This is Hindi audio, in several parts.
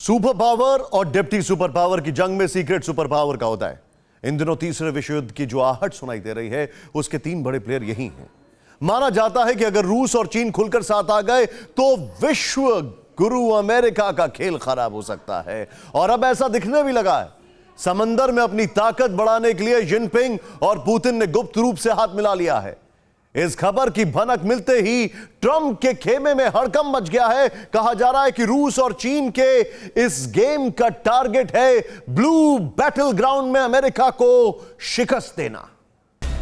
सुपर पावर और डिप्टी सुपर पावर की जंग में सीक्रेट सुपर पावर का होता है। इन दिनों तीसरे विश्व युद्ध की जो आहट सुनाई दे रही है उसके तीन बड़े प्लेयर यही हैं। माना जाता है कि अगर रूस और चीन खुलकर साथ आ गए तो विश्व गुरु अमेरिका का खेल खराब हो सकता है, और अब ऐसा दिखने भी लगा है। समंदर में अपनी ताकत बढ़ाने के लिए जिनपिंग और पुतिन ने गुप्त रूप से हाथ मिला लिया है। इस खबर की भनक मिलते ही ट्रंप के खेमे में हड़कंप मच गया है। कहा जा रहा है कि रूस और चीन के इस गेम का टारगेट है ब्लू बैटल ग्राउंड में अमेरिका को शिकस्त देना।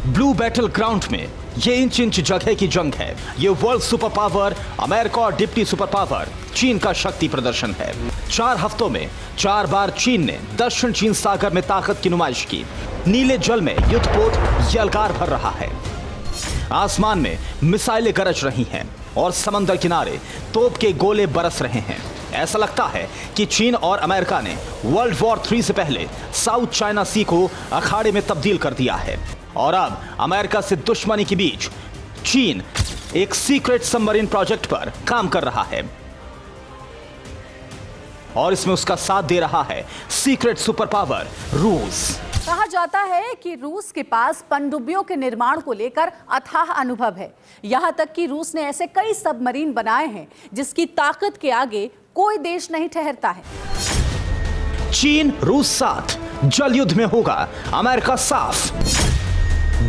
ब्लू बैटल ग्राउंड में ये इंच इंच जगह की जंग है। ये वर्ल्ड सुपर पावर अमेरिका और डिप्टी सुपर पावर चीन का शक्ति प्रदर्शन है। 4 हफ्तों में 4 बार चीन ने दक्षिण चीन सागर में ताकत की नुमाइश की। नीले जल में युद्धपोत यलगार भर रहा है। आसमान में मिसाइलें गरज रही हैं और समंदर किनारे तोप के गोले बरस रहे हैं। ऐसा लगता है कि चीन और अमेरिका ने वर्ल्ड वॉर 3 से पहले साउथ चाइना सी को अखाड़े में तब्दील कर दिया है, और अब अमेरिका से दुश्मनी के बीच चीन एक सीक्रेट सबमरीन प्रोजेक्ट पर काम कर रहा है, और इसमें उसका साथ दे रहा है सीक्रेट सुपर पावर रूस। कहा जाता है कि रूस के पास पनडुब्बियों के निर्माण को लेकर अथाह अनुभव है। यहां तक कि रूस ने ऐसे कई सबमरीन बनाए हैं जिसकी ताकत के आगे कोई देश नहीं ठहरता है। चीन रूस साथ, जल युद्ध में होगा अमेरिका साफ।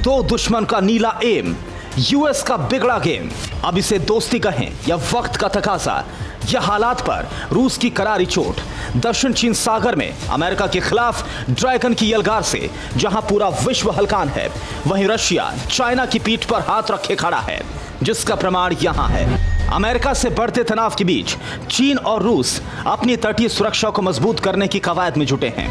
2 दुश्मन का नीला एम, यूएस का बिगड़ा गेम। अब इसे दोस्ती कहें या वक्त का तकाजा, यह हालात पर रूस की करारी चोट। दक्षिण चीन सागर में अमेरिका के खिलाफ ड्रैगन की यलगार से जहां पूरा विश्व हलकान है, वहीं रशिया चाइना की पीठ पर हाथ रखे खड़ा है, जिसका प्रमाण यहां है। अमेरिका से बढ़ते तनाव के बीच चीन और रूस अपनी तटीय सुरक्षा को मजबूत करने की कवायद में जुटे हैं।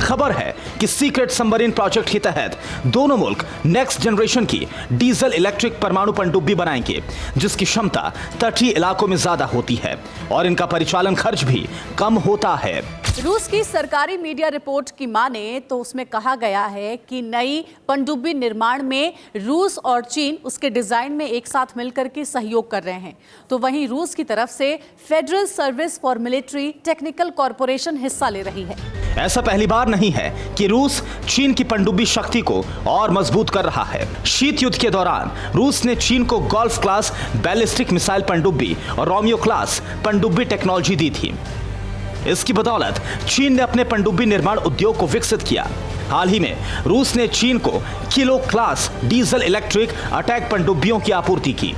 खबर है कि सीक्रेट सबमरीन प्रोजेक्ट के तहत दोनों मुल्क नेक्स्ट जनरेशन की डीजल इलेक्ट्रिक परमाणु पनडुब्बी बनाएंगे, जिसकी क्षमता तटीय इलाकों में ज्यादा होती है और इनका परिचालन खर्च भी कम होता है। रूस की सरकारी मीडिया रिपोर्ट की माने तो उसमें कहा गया है कि नई पनडुब्बी निर्माण में रूस और चीन उसके डिजाइन में एक साथ मिलकर के सहयोग कर रहे हैं। तो वहीं रूस की तरफ से federal service for military technical corporation हिस्सा ले रही है। ऐसा पहली बार नहीं है कि रूस चीन की पनडुब्बी शक्ति को और मजबूत कर रहा है। शीत युद्ध के दौरान रूस ने चीन को गोल्फ क्लास बैलिस्टिक मिसाइल पनडुब्बी और रोमियो क्लास पनडुब्बी टेक्नोलॉजी दी थी। इसकी बदौलत चीन ने अपने पनडुब्बी निर्माण उद्योग को विकसित किया। हाल ही में रूस ने चीन को kilo class diesel electric attack पनडुब्बियों की आपूर्ति की।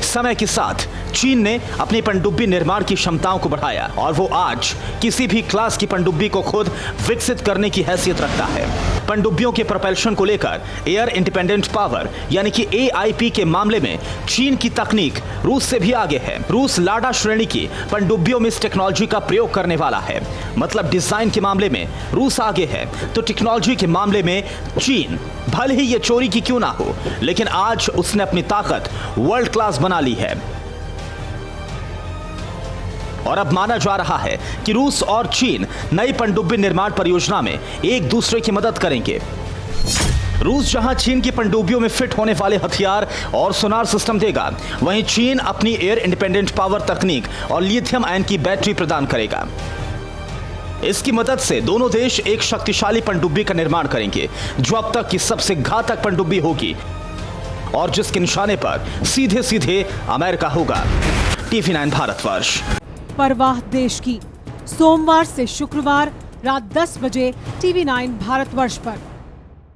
समय के साथ चीन ने अपनी पनडुब्बी निर्माण की क्षमताओं को बढ़ाया और वो आज किसी भी क्लास की पनडुब्बी को खुद विकसित करने की हैसियत रखता है। पनडुब्बियों के प्रोपल्शन को लेकर एयर इंडिपेंडेंट पावर यानी कि AIP के मामले में चीन की तकनीक रूस से भी आगे है। रूस लाडा श्रेणी की पनडुब्बियों में इस टेक्नोलॉजी का प्रयोग करने वाला है। मतलब डिजाइन के मामले में रूस आगे है तो टेक्नोलॉजी के मामले में चीन, भले ही ये चोरी की क्यों ना हो, लेकिन आज उसने अपनी ताकत वर्ल्ड क्लास बना ली है। और अब माना जा रहा है कि रूस और चीन नई पनडुब्बी निर्माण परियोजना में एक दूसरे की मदद करेंगे। रूस जहां चीन की पनडुब्बियों में फिट होने वाले हथियार और सोनार सिस्टम देगा, वहीं चीन अपनी एयर इंडिपेंडेंट पावर तकनीक और लिथियम आयन की बैटरी प्रदान करेगा। इसकी मदद से दोनों देश एक शक्तिशाली पनडुब्बी का निर्माण करेंगे, जो अब तक की सबसे घातक पनडुब्बी होगी और जिसके निशाने पर सीधे सीधे अमेरिका होगा। TV9 भारतवर्ष। परवाह देश की, सोमवार से शुक्रवार रात 10 बजे TV9 भारतवर्ष पर।